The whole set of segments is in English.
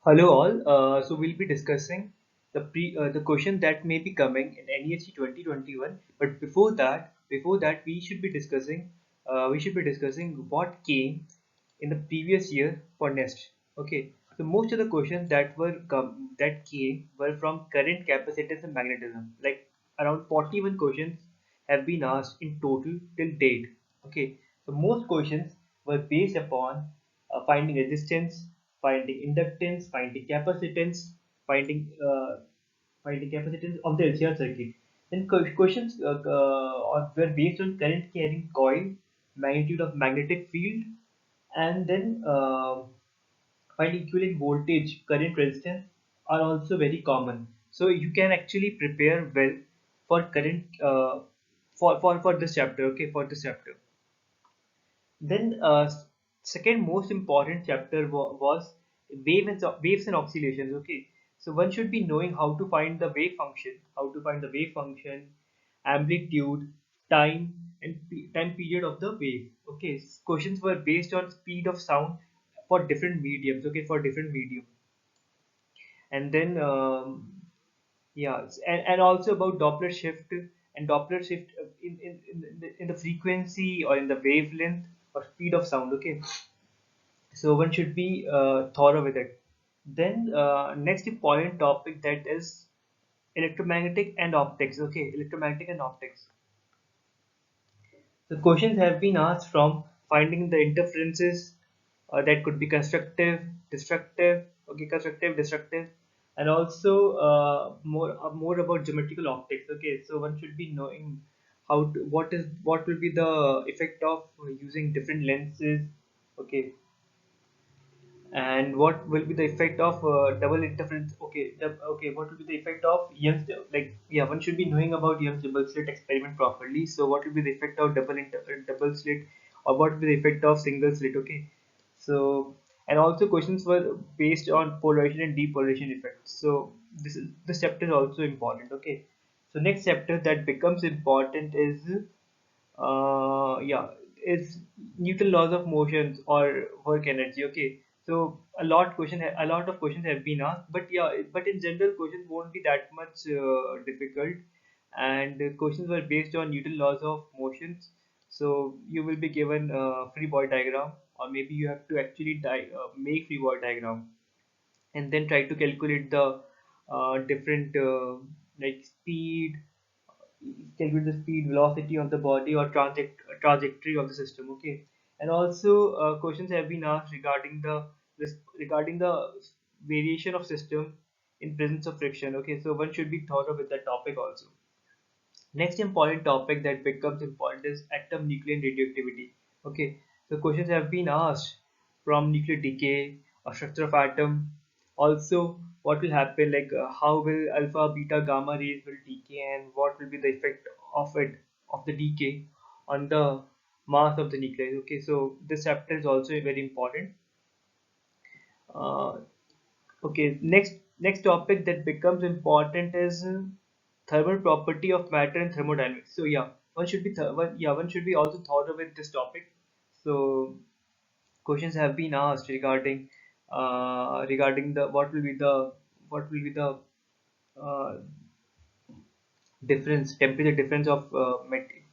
Hello all. So we'll be discussing the question that may be coming in NEST 2021. But before that, we should be discussing what came in the previous year for NEST. Okay. So most of the questions that came were from current capacitance and magnetism. Like around 41 questions have been asked in total till date. Okay. So most questions were based upon finding resistance, finding inductance, finding capacitance of the LCR circuit. Then questions were based on current carrying coil, magnitude of magnetic field, and then finding equivalent voltage, current resistance are also very common. So you can actually prepare well for current for this chapter. Okay, for this chapter. Then second most important chapter was waves and oscillations. Okay, so one should be knowing how to find the wave function, amplitude, time, and time period of the wave. Okay, questions were based on speed of sound for different mediums. Okay, for different medium, and then yeah, and also about Doppler shift in the frequency or in the wavelength or speed of sound. Okay, so one should be thorough with it. Then next important topic, that is electromagnetic and optics. Okay, electromagnetic and optics. The questions have been asked from finding the interferences that could be constructive, destructive, okay, constructive, destructive, and also more about geometrical optics. Okay, so one should be knowing what will be the effect of using different lenses. Okay, and what will be the effect of double interference. Okay, okay, what will be the effect of Young's, like, yeah, one should be knowing about Young's double slit experiment properly. So what will be the effect of double slit, or what will be the effect of single slit? Okay, so, and also questions were based on polarization and depolarization effects. So this chapter is also important. Okay, so next chapter that becomes important is yeah, is Newton laws of motions or work energy. Okay, so a lot of questions have been asked, but yeah, but in general questions won't be that much difficult, and the questions were based on Newton laws of motions. So you will be given a free body diagram, or maybe you have to actually make free body diagram, and then try to calculate the different like speed, calculate the speed, velocity of the body, or trajectory of the system. Okay, and also questions have been asked regarding regarding the variation of system in presence of friction. Okay, so one should be thought of with that topic also. Next important topic that becomes important is atom, nuclear, and radioactivity. Okay, so questions have been asked from nuclear decay or structure of atom. Also, what will happen, like how will alpha, beta, gamma rays will decay, and what will be the effect of the decay on the mass of the nucleus. Okay, so this chapter is also very important. Uh, Okay, next topic that becomes important is thermal property of matter and thermodynamics. So yeah, one should be also thought of with this topic. So questions have been asked regarding the what will be the uh, temperature difference of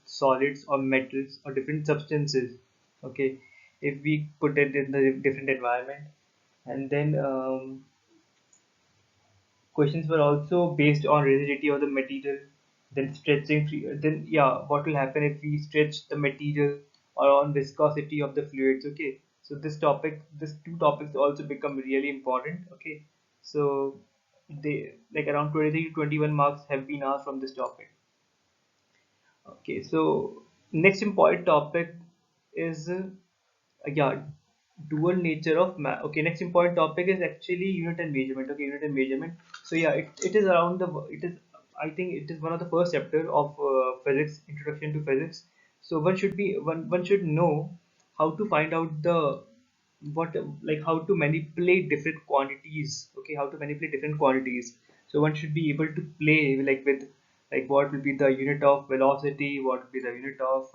solids or metals or different substances. Okay, if we put it in the different environment, and then questions were also based on rigidity of the material, then then yeah, what will happen if we stretch the material, or on viscosity of the fluids. Okay, so this two topics also become really important. Okay, so they, like, around 23 to 21 marks have been asked from this topic. Okay, so next important topic is yeah, dual nature of okay, next important topic is actually unit and measurement. Okay, unit and measurement. So yeah, it is around the it is I think it is one of the first chapter of physics, introduction to physics. So one should know how to find out the what like how to manipulate different quantities. Okay, how to manipulate different quantities. So one should be able to play like with, like, what will be the unit of velocity, what will be the unit of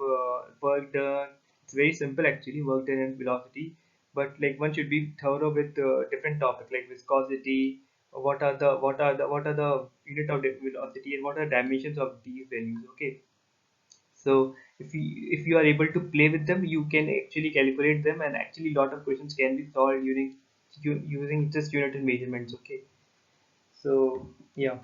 work done. It's very simple actually, work done and velocity. but like one should be thorough with different topics like viscosity. What are the unit of velocity and what are the dimensions of these values? Okay, so if you are able to play with them, you can actually calculate them, and actually lot of questions can be solved using just unit and measurements. Okay, so yeah.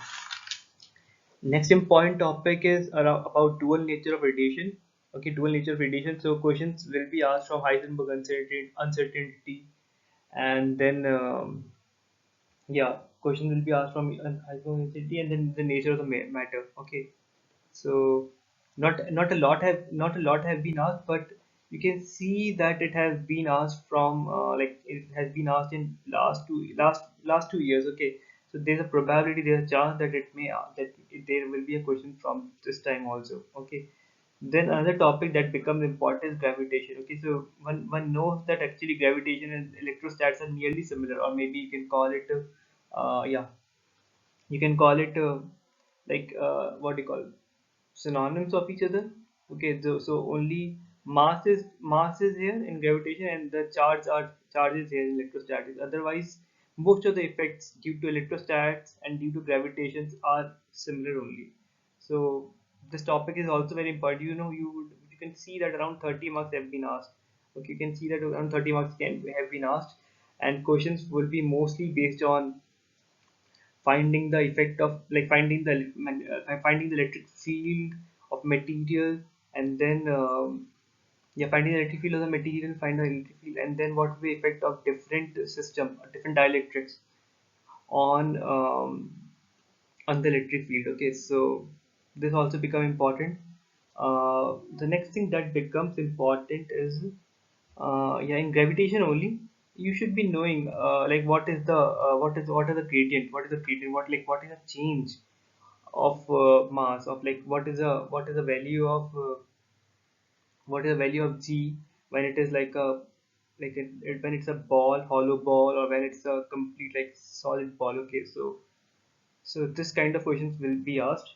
Next important topic is around about dual nature of radiation. Okay, dual nature of radiation. So questions will be asked from Heisenberg uncertainty, and then yeah, questions will be asked from Heisenberg uncertainty, and then the nature of the matter. Okay, so not a lot have been asked, but you can see that it has been asked from like it has been asked in last 2 years. Okay, so there's a probability, there's a chance that there will be a question from this time also. Okay, then another topic that becomes important is gravitation. Okay, so one knows that actually gravitation and electrostats are nearly similar, or maybe you can call it yeah, you can call it like what do you call, synonyms of each other. Okay, so only mass is here in gravitation, and the charges here in electrostatics. Otherwise, most of the effects due to electrostats and due to gravitations are similar only. So this topic is also very important. You can see that around 30 marks have been asked. Okay, you can see that around 30 marks can have been asked, and questions will be mostly based on finding the effect of like finding the electric field of material, and then yeah, finding the electric field of the material, find the electric field, and then what will be the effect of different dielectrics on on the electric field. Okay, so this also become important. The next thing that becomes important is yeah, in gravitation only you should be knowing like what are the gradient, what is the change of mass, of like what is the value of g when it is like a when it's a ball, hollow ball, or when it's a complete like solid ball. Okay, so this kind of questions will be asked,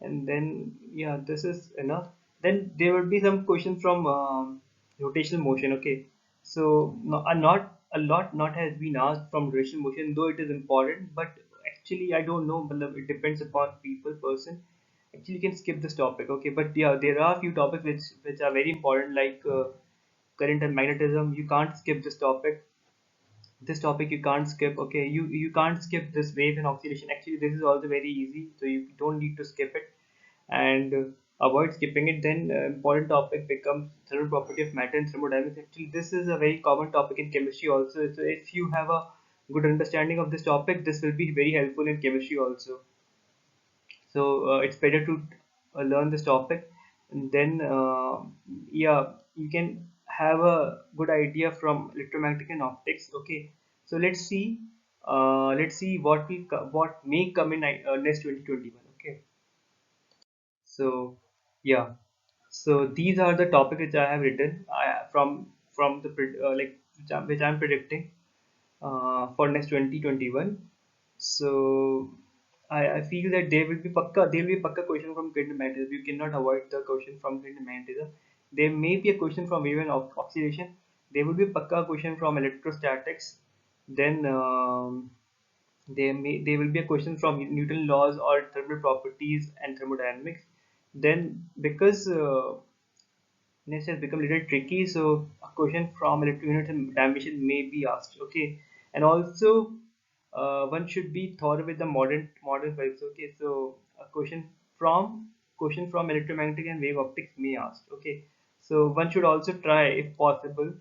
and then yeah, this is enough. Then there will be some questions from rotational motion. Okay, so no, not has been asked from rotational motion, though it is important, but actually I don't know, but it depends upon person. Actually you can skip this topic. Okay, but yeah, there are a few topics which are very important, like current and magnetism. You can't skip this topic, you can't skip. Okay, you can't skip this wave and oscillation. Actually this is also very easy, so you don't need to skip it, and avoid skipping it. Then important topic becomes thermal property of matter and thermodynamics. Actually this is a very common topic in chemistry also, so if you have a good understanding of this topic, this will be very helpful in chemistry also. So it's better to learn this topic, and then yeah, you can have a good idea from electromagnetic and optics. Okay, so let's see what may come in next 2021. Okay, so yeah, so these are the topics which I have written from the like which I'm predicting for next 2021. So I feel that there will be pakka question from quantum magnetism. You cannot avoid the question from quantum magnetism. There may be a question from even oxidation. There will be pakka question from electrostatics. Then there will be a question from Newton laws or thermal properties and thermodynamics. Then because this has become a little tricky, so a question from electric unit and dimension may be asked. Okay, and also one should be thorough with the modern physics. Okay, so a question from electromagnetic and wave optics may asked. Okay, so one should also try, if possible,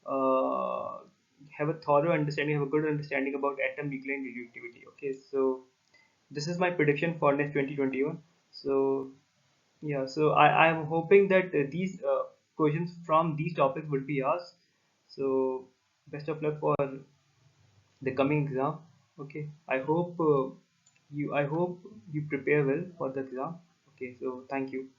uh, have a thorough understanding, have a good understanding about atom, nuclear, and radioactivity. Okay, so this is my prediction for next 2021. So yeah, so I am hoping that these questions from these topics would be asked. So best of luck for the coming exam. Okay, I hope you prepare well for the exam. Okay, so thank you.